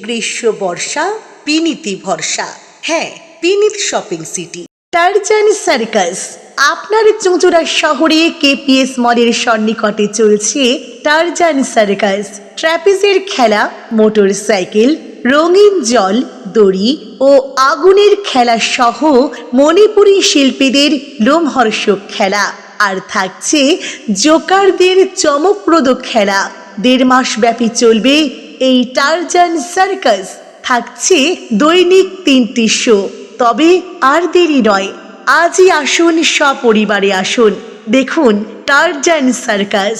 গ্রীষ্ম বর্ষা বিনীতি ভরসা। হ্যাঁ, বিনীত শপিং সিটি। Tarzan circus. আপনার চুঁচুড়া শহরে কেপিএস মলের সন্নিকটে চলছে টারজান সার্কাস। ট্র্যাপিজের খেলা, মোটর সাইকেল, রঙিন জল, দড়ি ও আগুনের খেলা সহ মণিপুরী শিল্পীদের লোমহর্ষক খেলা। আর থাকছে জোকারদের চমকপ্রদ খেলা। 1.5 মাস ব্যাপী চলবে এই টারজান সার্কাস। থাকছে দৈনিক 3টি শো। তবে আর দেরি নয়, আজই আসুন, সপরিবারে আসুন, দেখুন টারজান সার্কাস।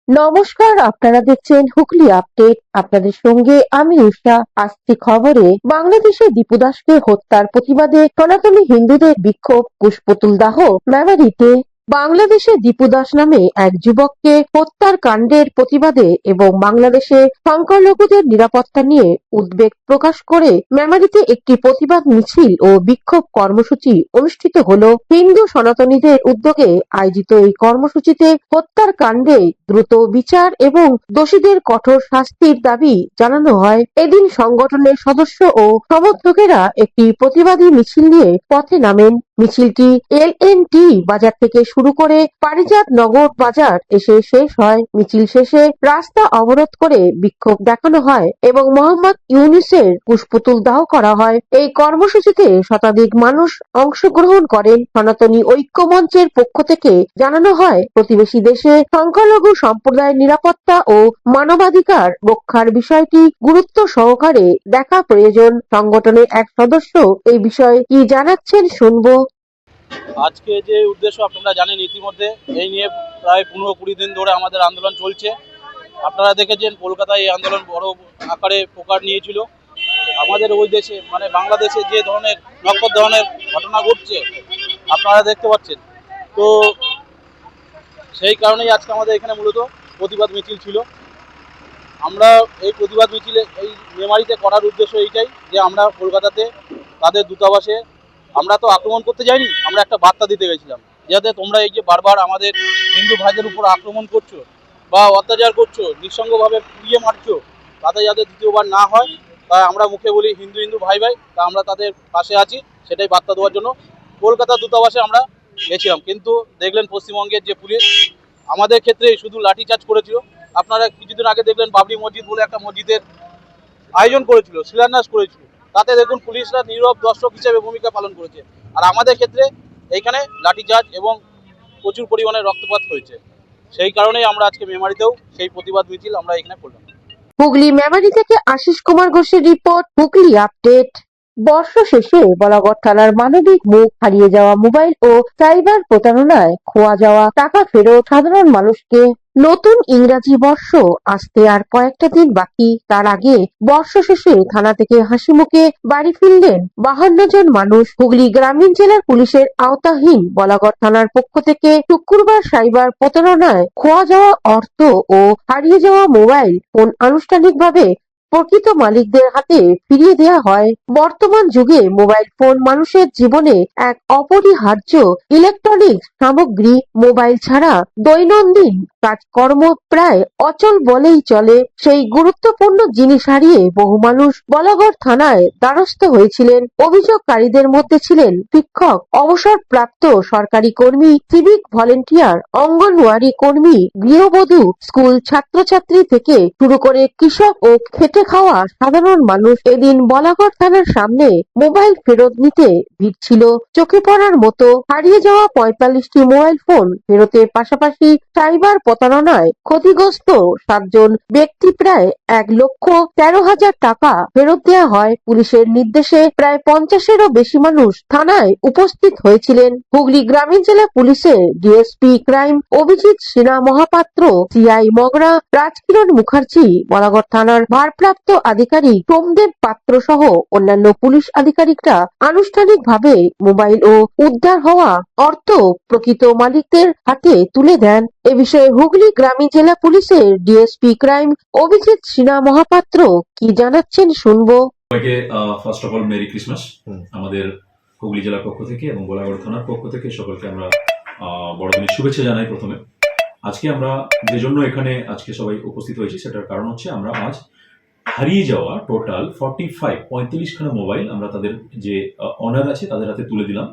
নমস্কার, আপনারা দেখছেন হুগলি আপডেট। আপনাদের সঙ্গে আমি উষা। আসছি খবরে। বাংলাদেশে দীপু দাসকে হত্যার প্রতিবাদে সনাতনী হিন্দুদের বিক্ষোভ, কুশপুতুল দাহ মেমারিতে। বাংলাদেশে দীপু দাস নামে এক যুবককে হত্যার কাণ্ডের প্রতিবাদে এবং বাংলাদেশে সংখ্যালঘুদের নিরাপত্তা নিয়ে উদ্বেগ প্রকাশ করে মেমারিতে একটি প্রতিবাদ মিছিল ও বিক্ষোভ কর্মসূচি অনুষ্ঠিত হল। হিন্দু সনাতনীদের উদ্যোগে আয়োজিত এই কর্মসূচিতে হত্যার কাণ্ডে দ্রুত বিচার এবং দোষীদের কঠোর শাস্তির দাবি জানানো হয়। এদিন সংগঠনের সদস্য ও সমর্থকেরা একটি প্রতিবাদী মিছিল নিয়ে পথে নামেন। মিছিলটি LNT বাজার থেকে শুরু করে পারিজাত নগর বাজার এসে শেষ হয়। মিছিল শেষে রাস্তা অবরোধ করে বিক্ষোভ দেখানো হয় এবং মোহাম্মদ ইউনূসের কুশপুতুল দাহ করা হয়। এই কর্মসূচিতে শতাধিক মানুষ অংশগ্রহণ করেন। সনাতনী ঐক্য মঞ্চের পক্ষ থেকে জানানো হয়, প্রতিবেশী দেশে সংখ্যালঘু সম্প্রদায়ের নিরাপত্তা ও মানবাধিকার রক্ষার বিষয়টি গুরুত্ব সহকারে দেখা প্রয়োজন। সংগঠনের এক সদস্য এই বিষয়ে কি জানাচ্ছেন শুনবো। আজকে যে উদ্দেশ্য আপনারা জানেন ইতিমধ্যে, এই নিয়ে প্রায় 15-20 দিন ধরে আমাদের আন্দোলন চলছে। আপনারা দেখেছেন কলকাতায় এই আন্দোলন বড় আকারে প্রকার নিয়েছিল। আমাদের ওই দেশে মানে বাংলাদেশে যে ধরনের নক্ষত্র ধরনের ঘটনা ঘটছে আপনারা দেখতে পাচ্ছেন। তো সেই কারণেই আজকে আমাদের এখানে মূলত প্রতিবাদ মিছিল ছিল। আমরা এই প্রতিবাদ মিছিলে এই মেমারিতে করার উদ্দেশ্য এইটাই যে আমরা কলকাতাতে তাদের দূতাবাসে আমরা তো আক্রমণ করতে যাইনি, আমরা একটা বার্তা দিতে গেছিলাম, যাতে তোমরা এই যে বারবার আমাদের হিন্দু ভাইদের উপর আক্রমণ করছো বা অত্যাচার করছো, নিঃসঙ্গভাবে পুড়িয়ে মারছো, তাতে যাতে দ্বিতীয়বার না হয়। তাই আমরা মুখে বলি হিন্দু হিন্দু ভাই ভাই, তা আমরা তাদের পাশে আছি, সেটাই বার্তা দেওয়ার জন্য কলকাতা দূতাবাসে আমরা গেছিলাম। কিন্তু দেখলেন পশ্চিমবঙ্গের যে পুলিশ আমাদের ক্ষেত্রে শুধু লাঠিচার্জ করেছিল। আপনারা কিছুদিন আগে দেখলেন বাবরি মসজিদ বলে একটা মসজিদের আয়োজন করেছিল, শিলান্যাস করেছিল, তাতে দেখুন পুলিশরা নীরব দর্শক হিসেবে ভূমিকা পালন করেছে। আর আমাদের ক্ষেত্রে এইখানে লাঠিচার্জ এবং প্রচুর পরিমাণে রক্তপাত হয়েছে। সেই কারণেই আমরা আজকে মেমারিতেও সেই প্রতিবাদ মিছিল আমরা এখানে করলাম। হুগলি মেমারি থেকে আশিস কুমার ঘোষের রিপোর্ট, হুগলি আপডেট। বর্ষ শেষে বলাগড় থানার মানবিক মুখ হারিয়ে যাওয়া মোবাইল ও সাইবার প্রতারণায় খোয়া যাওয়া টাকা ফেরত সাধারণ মানুষকে। নতুন ইংরাজি বর্ষ আসতে আর কয়েকটা দিন বাকি। তার আগে বর্ষ শেষে থানা থেকে হাসি মুখে বাড়ি ফিরলেন 52 জন মানুষ। হুগলি গ্রামীণ জেলার পুলিশের আওতাধীন বলাগড় থানার পক্ষ থেকে শুক্রবার সাইবার প্রতারণায় খোয়া যাওয়া অর্থ ও হারিয়ে যাওয়া মোবাইল ফোন আনুষ্ঠানিকভাবে প্রকৃত মালিকদের হাতে ফিরিয়ে দেওয়া হয়। বর্তমান যুগে মোবাইল ফোন মানুষের জীবনে এক অপরিহার্য ইলেকট্রনিক্স সামগ্রী। মোবাইল ছাড়া দৈনন্দিন কাজকর্ম প্রায় অচল বলেই চলে। সেই গুরুত্বপূর্ণ জিনিস হারিয়ে বহু মানুষ বলাগড় থানায় দ্বারস্থ হয়েছিলেন। অভিযোগকারীদের মধ্যে ছিলেন শিক্ষক, অবসরপ্রাপ্ত সরকারি কর্মী, সিভিক ভলেন্টিয়ার, অঙ্গনওয়াড়ি কর্মী, গৃহবধূ, স্কুল ছাত্রছাত্রী থেকে শুরু করে কৃষক ও খেটে খাওয়া সাধারণ মানুষ। এদিন বলাগড় থানার সামনে মোবাইল ফেরত নিতে ভিড় ছিল চোখে পড়ার মতো। হারিয়ে যাওয়া 45টি মোবাইল ফোন ফেরতের পাশাপাশি সাইবার প্রতারণায় ক্ষতিগ্রস্ত 7 জন ব্যক্তি প্রায় 1,13,000 টাকা ফেরত দেওয়া হয়। পুলিশের নির্দেশে প্রায় 50-এরও বেশি মানুষ থানায় উপস্থিত হয়েছিলেন। হুগলি গ্রামীণ জেলা পুলিশের DSP crime Abhijit Sinha Mahapatra, CI Magra Rajkiran Mukherjee, Balagarh থানার ভারপ্রাপ্ত আধিকারিক সোমদেব পাত্র সহ অন্যান্য পুলিশ আধিকারিকরা আনুষ্ঠানিকভাবে মোবাইল ও উদ্ধার হওয়া অর্থ প্রকৃত মালিকদের হাতে তুলে দেন। এ বিষয়ে হুগলি গ্রামীণ জেলা পুলিশের ডিএসপি ক্রাইম অভিজিৎ সিনহা মহাপাত্র কি জানাচ্ছেন শুনবো। সবাইকে first of all merry Christmas আমাদের হুগলি জেলার পক্ষ থেকে এবং গোলাগড় থানার পক্ষ থেকে সকলকে আমরা বড়দিনের শুভেচ্ছা জানাই। প্রথমে আজকে আমরা যে জন্য এখানে আজকে সবাই উপস্থিত হয়েছি সেটার কারণ হচ্ছে আমরা আজ হারিয়ে যাওয়া টোটাল 45 মোবাইল আমরা তাদের যে অনার আছে তাদের হাতে তুলে দিলাম।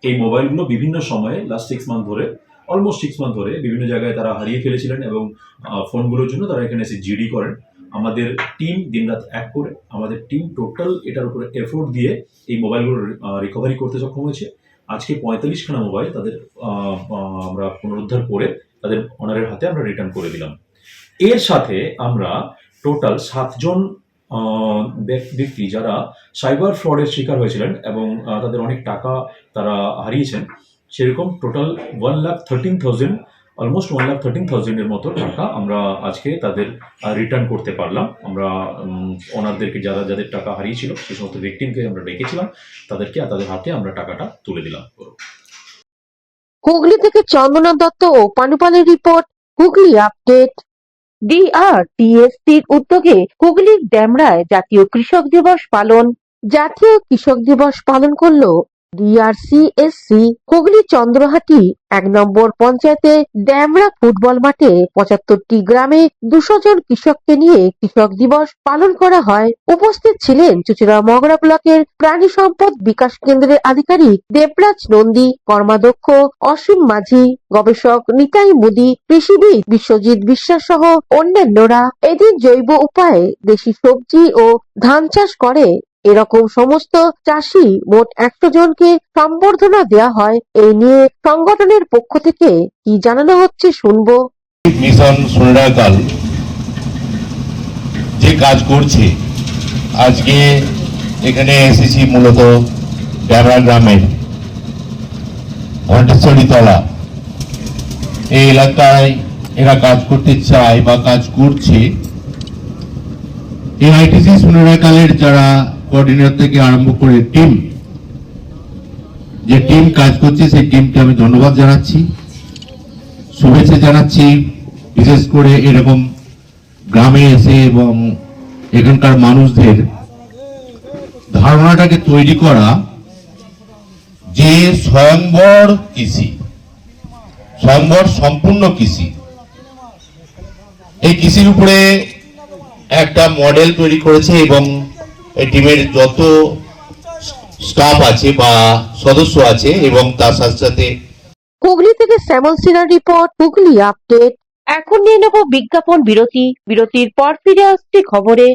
এই মোবাইলগুলো বিভিন্ন সময়ে লাস্ট 6 মান্থ ধরে, অলমোস্ট 6 মান্থ ধরে বিভিন্ন জায়গায় তারা হারিয়ে ফেলেছিলেন এবং ফোনগুলোর জন্য তারা এখানে এসে জিডি করেন। আমাদের টিম দিনরাত এক করে, আমাদের টিম টোটাল এটার উপরে এফোর্ট দিয়ে এই মোবাইলগুলো রিকভারি করতে সক্ষম হয়েছে। আজকে 45খানা মোবাইল তাদের আমরা পুনরুদ্ধার করে তাদের অনারের হাতে আমরা রিটার্ন করে দিলাম। এর সাথে আমরা টোটাল 7 জন ব্যক্তি যারা সাইবার ফ্রডের শিকার হয়েছিলেন এবং তাদের অনেক টাকা তারা হারিয়েছেন, সেরকম টোটাল 1,13,000 অলমোস্ট 1,13,000 এর মতো টাকা আমরা আজকে তাদের রিটার্ন করতে পারলাম। আমরা ওনারদেরকে যাদের টাকা হারিয়েছিল সেই সমস্ত ভিকটিমকে আমরা ডেকেছিলাম, তাদেরকে তাদের হাতে আমরা টাকাটা তুলে দিলাম। হুগলি থেকে চন্দনা দত্ত ও পানুপালের রিপোর্ট, হুগলি আপডেট। ডিআরটিএসসির উদ্যোগে হুগলির ড্যামরায় জাতীয় কৃষক দিবস পালন। জাতীয় কৃষক দিবস পালন করল ডিআরসিএসসি। হুগলি চন্দ্রহাটি 1 নম্বর পঞ্চায়েতে ড্যামরা ফুটবল মাঠে 75টি গ্রামে 200 জন কৃষককে নিয়ে কৃষক দিবস পালন করা হয়। উপস্থিত ছিলেন চুঁচুড়া মগরা ব্লকের প্রাণী সম্পদ বিকাশ কেন্দ্রের আধিকারিক দেবরাজ নন্দী, কর্মাধ্যক্ষ অসীম মাঝি, গবেষক নিতাই মুদি, কৃষিবিদ বিশ্বজিৎ বিশ্বাস সহ অন্যান্যরা। এদিন জৈব উপায়ে দেশি সবজি ও ধান চাষ করে এরকম সমস্ত চাষি মোট 100 জনকে সম্বর্ধনা দেওয়া হয়। এই নিয়ে সংগঠনের পক্ষ থেকে কি জানানো হচ্ছে শুনবো। মিশন সোনারকাল যে কাজ করছে, আজকে এখানে এসেছি মূলত ড্যামরা গ্রামের ঘণ্টেশ্বরীতলা এই এলাকায় এরা কাজ করতে চায় বা কাজ করছে। এই আইটিসি সোনারকালের যারা কোঅর্ডিনেটর থেকে আরম্ভ করে যে টিম কাজ করছে সেই টিমকে আমি ধন্যবাদ জানাচ্ছি, শুভেচ্ছা জানাচ্ছি। বিশেষ করে এরকম গ্রামে এসে এবং এখানকার মানুষদের ধারণাটাকে তৈরি করা যে স্বয়ংবর কৃষি, স্বয়ংবর সম্পূর্ণ কৃষি, এই কৃষির উপরে একটা মডেল তৈরি করেছে এবং এই টিমের যত স্টাফ আছে বা সদস্য আছে এবং তার সাথে সাথে। হুগলি থেকে শ্যামল সিনহার রিপোর্ট, হুগলি আপডেট। এখন নিয়ে নেব বিজ্ঞাপন বিরতি। বিরতির পর ফিরে আসছি খবরে।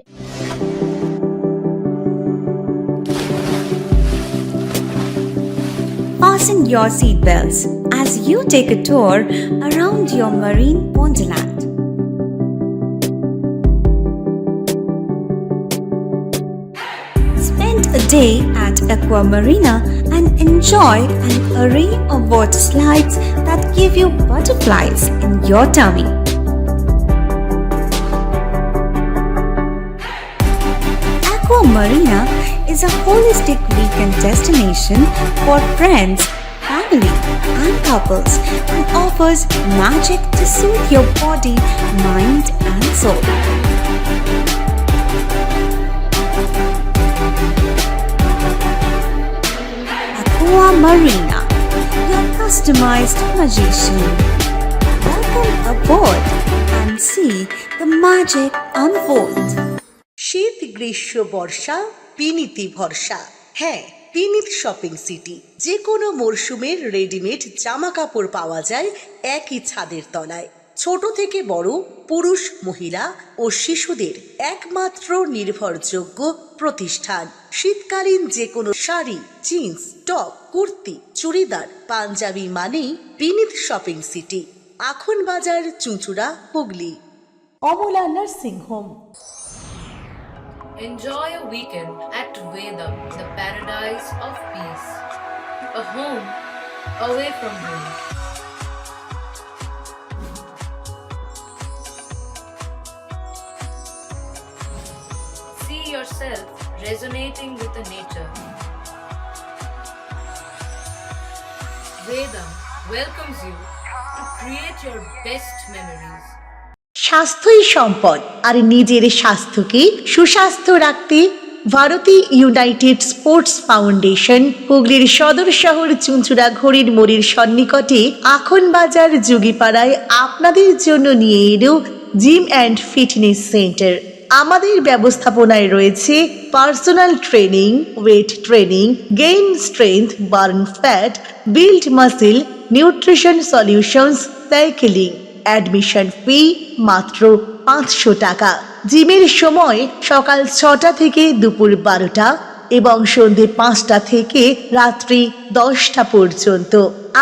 Fasten your seatbelts as you take a tour around your marine wonderland. Spend a day at Aqua Marina and enjoy an array of water slides that give you butterflies in your tummy. Aqua Marina is a holistic weekend destination for friends, family, and couples and offers magic to soothe your body, mind, and soul. Aqua Marina, your customized magician. Welcome aboard and see the magic unfold. শীত, গ্রীষ্ম, বর্ষা, পিনিতি ভরসা। হ্যাঁ, পিনিত shopping city. যে কোনো মরশুমের readymade জামা কাপড় পাওয়া যায় একই ছাদের তলায়। ছোট থেকে বড়, পুরুষ, মহিলা ও শিশুদের একমাত্র নির্ভরযোগ্য প্রতিষ্ঠান। শীতকালীন যে কোনো শাড়ি, জিন্স, টপ, কুর্তি, চুড়িদার, পাঞ্জাবি মানেই পিনিত শপিং সিটি। আখন বাজার, চুঁচুড়া, Hooghly. Amala nursing home. Enjoy a weekend at Vedam, the paradise of peace. A home away from home. See yourself resonating with the nature. Vedam welcomes you to create your best memories. স্বাস্থ্যই সম্পদ, আর নিজের স্বাস্থ্যকে সুস্বাস্থ্য রাখতে Bharati United sports foundation হুগলির সদর শহর চুঁচুড়া ঘড়ির মোড়ের সন্নিকটে আখন বাজার যুগিপাড়ায় আপনাদের জন্য নিয়ে এলো জিম অ্যান্ড ফিটনেস সেন্টার। আমাদের ব্যবস্থাপনায় রয়েছে personal training, weight training, gain strength, burn fat, build muscle, nutrition solutions, cycling. Admission ফি মাত্র 500 টাকা। জিমের সময় সকাল 6টা থেকে দুপুর 12টা এবং সন্ধে 5টা থেকে রাত্রি 10টা পর্যন্ত।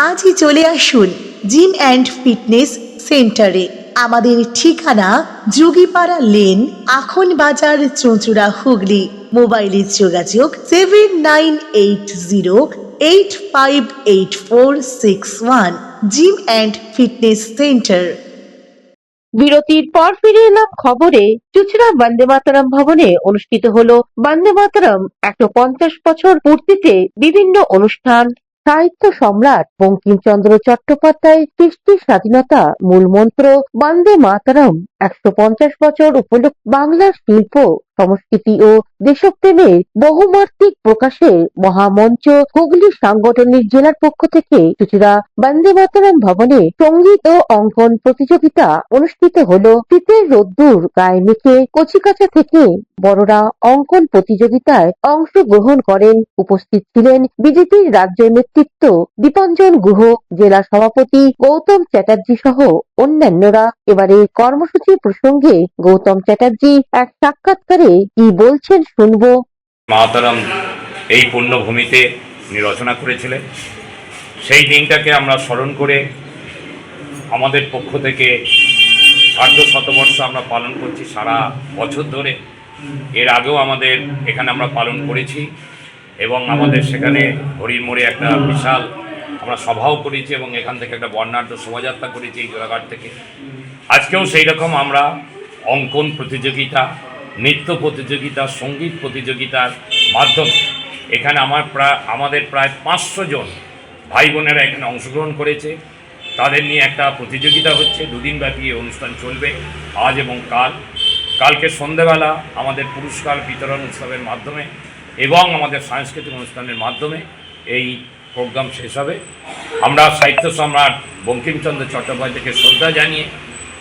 আজই চলে আসুন জিম অ্যান্ড ফিটনেস সেন্টারে। আমাদের ঠিকানা যোগীপাড়া লেন, আখন বাজার, চুঁচুড়া, হুগলি। মোবাইলে যোগাযোগ 7980858461। Gym and fitness centre. বিরতির পর ফিরে এলাম খবরে। চুঁচুড়া বন্দে মাতরম ভবনে অনুষ্ঠিত হলো বন্দে মাতরম 150 বছর পূর্তিতে বিভিন্ন অনুষ্ঠান। সাহিত্য সম্রাট বঙ্কিমচন্দ্র চট্টোপাধ্যায় সৃষ্টি স্বাধীনতা মূল মন্ত্র বন্দে মাতরম 150 বছর উপলক্ষে বাংলার শিল্প, সংস্কৃতি ও দেশপ্রেমের বহুমাত্রিক প্রকাশের মহামঞ্চ হুগলি সাংগঠনিক জেলার পক্ষ থেকে চুঁচুড়া বন্দে মাতরম ভবনে সঙ্গীত ও অঙ্কন প্রতিযোগিতা অনুষ্ঠিত হলো। শীতের রোদ্দুর গায়ে মেখে কচিকাঁচা থেকে বড়রা অঙ্কন প্রতিযোগিতায় অংশগ্রহণ করেন। উপস্থিত ছিলেন বিজেপির রাজ্য নেতৃত্ব দীপাঞ্জন গুহ, জেলা সভাপতি গৌতম চ্যাটার্জি সহ অন্যান্যরা। এবারে কর্মসূচি প্রসঙ্গে গৌতম চ্যাটার্জি এক সাক্ষাৎকারে কি বলছেন শুনবো। মাতারাম এই পুণ্যভূমিতে উনি রচনা করেছিলেন। সেই দিনটাকে আমরা স্মরণ করে আমাদের পক্ষ থেকে শতবর্ষ আমরা পালন করছি সারা বছর ধরে। এর আগেও আমাদের এখানে আমরা পালন করেছি এবং আমাদের সেখানে হরির মোড়ে একটা বিশাল আমরা সভাও করেছি এবং এখান থেকে একটা বর্ণাঢ্য শোভাযাত্রা করেছি এই জোড়াঘাট থেকে। আজকেও সেই রকম আমরা অঙ্কন প্রতিযোগিতা, নৃত্য প্রতিযোগিতা, সঙ্গীত প্রতিযোগিতার মাধ্যমে এখানে আমাদের প্রায় 500 জন ভাই বোনেরা এখানে অংশগ্রহণ করেছে। তাদের নিয়ে একটা প্রতিযোগিতা হচ্ছে, দুদিনব্যাপী এই অনুষ্ঠান চলবে, আজ এবং কালকে সন্ধ্যেবেলা আমাদের পুরস্কার বিতরণ উৎসবের মাধ্যমে এবং আমাদের সাংস্কৃতিক অনুষ্ঠানের মাধ্যমে এই প্রোগ্রাম শেষ হবে। আমরা সাহিত্য সম্রাট বঙ্কিমচন্দ্র চট্টোপাধ্যায়কে শ্রদ্ধা জানিয়ে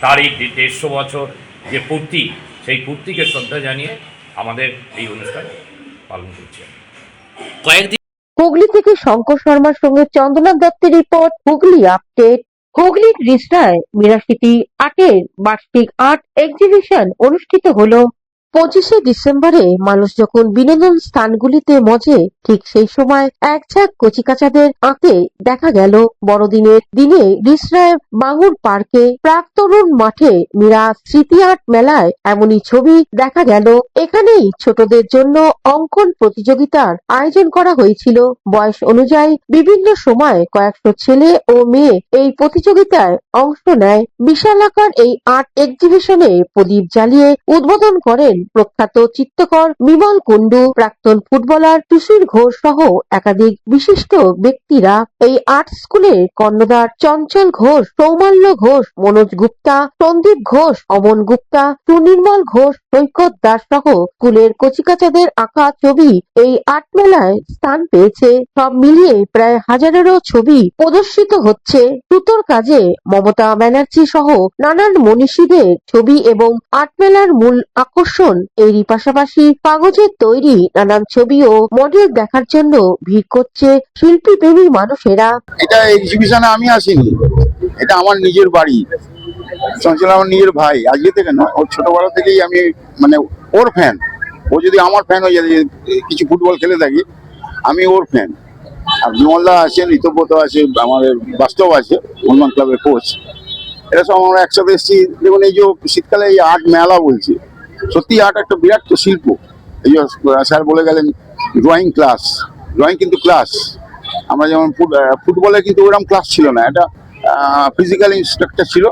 তার এই 150 বছর যে পূর্তি, সেই পূর্তিকে শ্রদ্ধা জানিয়ে আমাদের এই অনুষ্ঠান পালন করছি। হুগলি থেকে শঙ্কর শর্মার সঙ্গে চন্দ্রনাথ দত্তের রিপোর্ট, হুগলি আপডেট। হুগলির রিষড়ায় 82টি আর্টের বার্ষিক আর্ট এক্সিবিশন অনুষ্ঠিত হলো। 25শে ডিসেম্বরে মানুষ যখন বিনোদন স্থানগুলিতে মজে, ঠিক সেই সময় এক ঝাঁক কচিকাঁচাদের আঁকে দেখা গেল বড়দিনের দিনে রিষড়ায় বাঙুর পার্কে প্রাক্তরুণ মাঠে মীরা স্মৃতি আর্ট মেলায় এমনই ছবি দেখা গেল। এখানেই ছোটদের জন্য অঙ্কন প্রতিযোগিতার আয়োজন করা হয়েছিল। বয়স অনুযায়ী বিভিন্ন সময় কয়েকশো ছেলে ও মেয়ে এই প্রতিযোগিতায় অংশ নেয়। বিশালাকার এই আর্ট এক্সিবিশনে প্রদীপ জ্বালিয়ে উদ্বোধন করেন প্রখ্যাত চিত্রকর বিমল কুণ্ডু, প্রাক্তন ফুটবলার সুশীল ঘোষ সহ একাধিক বিশিষ্ট ব্যক্তিরা। এই আর্ট স্কুলের কর্ণধার চঞ্চল ঘোষ, সৌমাল্য ঘোষ, মনোজ গুপ্তা, সন্দীপ ঘোষ, অমন গুপ্তা, সুনির্মল ঘোষ, সৈকত দাস সহ স্কুলের কচিকাঁচাদের আঁকা ছবি এই আর্ট মেলায় স্থান পেয়েছে। সব মিলিয়ে প্রায় 1000-এরও ছবি প্রদর্শিত হচ্ছে। সুতোর কাজে মমতা ব্যানার্জি সহ নানান মনীষীদের ছবি এবং আর্ট মেলার মূল আকর্ষণ। এরই পাশাপাশি কাগজের তৈরি নানান ছবি ও মডেল দেখার জন্য ভিড় করছে শিল্পী প্রেমী মানুষেরা। এটা এক্সিবিশনে আমি আসিনি, এটা আমার নিজের বাড়ি। চঞ্চল আমার নিজের ভাই, আজকে থেকে না, ওর ছোটবেলা থেকেই আমি মানে ওর ফ্যান। ও যদি আমার ফ্যান হয়ে যায়, কিছু ফুটবল খেলে থাকি, আমি ওর ফ্যান। আর বিমলদা আছেন, ঋতব্রত আছে, আমাদের বাস্তব আছে, হনুমান ক্লাবের কোচ। এরা সব আমরা একসাথে এসেছি। দেখুন, এই যে শীতকালে এই আর্ট মেলা বলছে, সত্যি আর্ট একটা বিরাট শিল্প। এই যে স্যার বলে গেলেন ড্রয়িং ক্লাস, ড্রয়িং কিন্তু ক্লাস। আমরা যেমন ফুটবলে কিন্তু ওরকম ক্লাস ছিল না, এটা ফিজিক্যাল ইনস্ট্রাক্টর ছিল,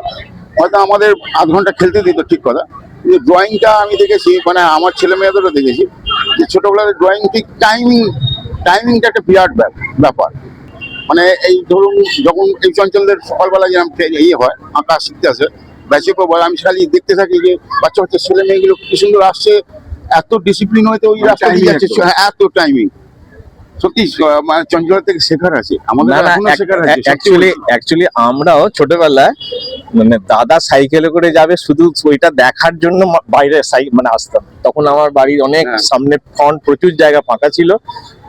হয়তো আমাদের আধ ঘন্টা খেলতে দিত, ঠিক কথা। কিন্তু ড্রয়িংটা আমি দেখেছি, মানে আমার ছেলে মেয়েদেরও দেখেছি যে ছোটবেলার ড্রয়িং ঠিক টাইমিংটা একটা বিরাট ব্যাপার। মানে এই ধরুন, যখন এই চঞ্চলদের সকালবেলা যেরকম হয় আঁকা শিখতে আসে ব্যাচে পর, আমি খালি দেখতে থাকি যে বাচ্চা বাচ্চা ছেলে মেয়েগুলো কি সুন্দর আসছে, এত ডিসিপ্লিন হয়তো ওই রাস্তা দিয়ে যাচ্ছে, এত টাইমিং। সত্যি মানে চঞ্চল থেকে শেখার আছে, আমাদের এখনো শেখার আছে। অ্যাকচুয়ালি আমরাও ছোটবেলায় মানে দাদা সাইকেলে করে যাবে, শুধু ওইটা দেখার জন্য বাইরে মানে আসতাম। তখন আমার বাড়ির অনেক সামনে ফ্রন্ট প্রচুর জায়গা ফাঁকা ছিল।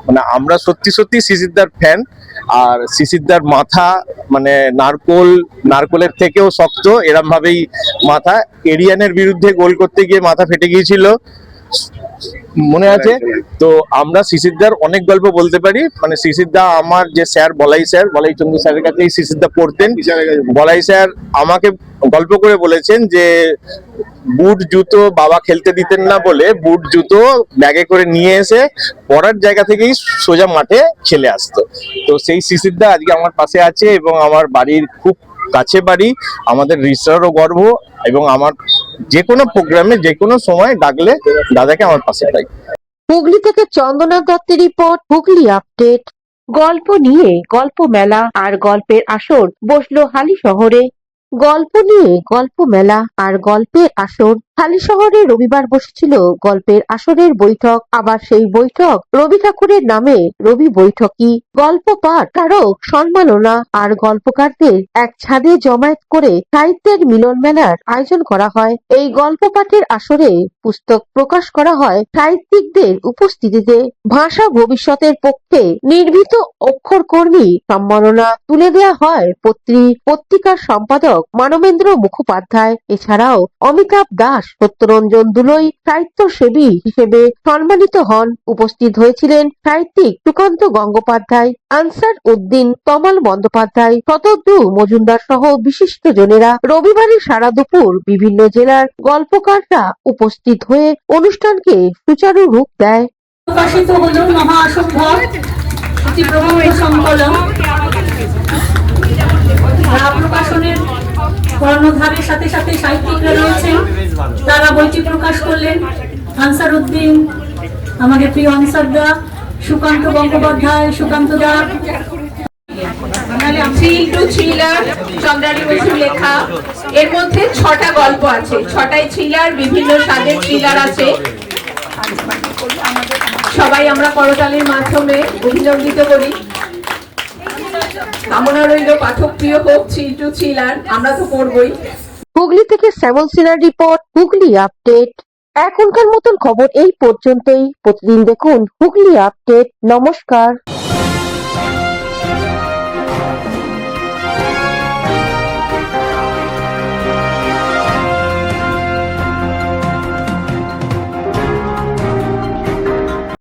মানে আমরা সত্যি সত্যি শিশিরদার ফ্যান। আর শিশিরদার মাথা মানে নারকোলের থেকেও শক্ত, এরম ভাবেই মাথা। এরিয়ানের বিরুদ্ধে গোল করতে গিয়ে মাথা ফেটে গিয়েছিল, মনে আছে তো। আমরা শিশিরদার অনেক গল্প বলতে পারি। মানে শিশিরদা আমার যে স্যার বলাই চন্দ্র স্যারের কাছেই শিশিরদা পড়তেন। বলাই স্যার আমাকে গল্প করে বলেছেন যে বুট জুতো বাবা খেলতে দিতেন না বলে বুট জুতো ব্যাগে করে নিয়ে এসে পড়ার জায়গা থেকেই সোজা মাঠে খেলে আসতো। তো সেই শিশিরদা আজকে আমার পাশে আছে এবং আমার বাড়ির খুব কাছে বাড়ি। আমাদের রিসারও গর্ব, এবং আমার যে কোনো প্রোগ্রামে যে কোনো সময় ডাকলে দাদাকে আমার পাশে পাই। হুগলি থেকে চন্দনা দত্তের রিপোর্ট, হুগলি আপডেট। গল্প নিয়ে গল্প মেলা আর গল্পের আসর বসলো হালি শহরে। গল্প নিয়ে গল্প মেলা আর গল্পের আসর হালি শহরে রবিবার বসেছিল গল্পের আসরের বৈঠক। আবার সেই বৈঠক রবি ঠাকুরের নামে রবি বৈঠকই। গল্প পাঠ, কারক সম্মাননা আর গল্পকারদের এক ছাদে জমায়েত করে সাহিত্যের মিলন মেলার আয়োজন করা হয়। এই গল্প পাঠের আসরে পুস্তক প্রকাশ করা হয় সাহিত্যিকদের উপস্থিতিতে। ভাষা ভবিষ্যতের পক্ষে নির্ভীত অক্ষরকর্মী সম্মাননা তুলে দেয়া হয় পত্রিকার সম্পাদক মানবেন্দ্র মুখোপাধ্যায়। এছাড়াও অমিতাভ দাস, সত্যরঞ্জন দুলই সাহিত্যসেবী হিসেবে সম্মানিত হন। উপস্থিত হয়েছিলেন সাহিত্যিক সুকান্ত গঙ্গোপাধ্যায়, আনসার উদ্দিন, তমাল বন্দ্যোপাধ্যায়, শতদ্রু মজুমদার সহ বিশিষ্ট জনেরা। রবিবারে সারা দুপুর বিভিন্ন জেলার গল্পকাররা উপস্থিত হয়ে অনুষ্ঠানকে সুচারু রূপ দেয়। প্রকাশিত হলো মহাসম্ভব একটি প্রবন্ধ সংকলন। প্রকাশনের কর্ণধারের সাথে সাথে সাহিত্যিকরা রয়েছেন, তারা বইটি প্রকাশ করলেন। আনসার উদ্দিন, আমাদের প্রিয় আনসার দা, সুকান্ত গঙ্গোপাধ্যায়, সুকান্ত দা। চন্দ্রানী বসুর লেখা। এর মধ্যে 6টা গল্প আছে, 6টাই থ্রিলার, বিভিন্ন স্বাদের থ্রিলার আছে। সবাই আমরা করতালির মাধ্যমে অভিনন্দিত করি। কামনা রইল পাঠক প্রিয় হোক থ্রিলার, আমরা তো পড়বই। হুগলি থেকে শ্যামল সিনহার রিপোর্ট, হুগলি আপডেট। এখনকার মতন খবর এই পর্যন্তই। প্রতিদিন দেখুন হুগলি আপডেট। নমস্কার।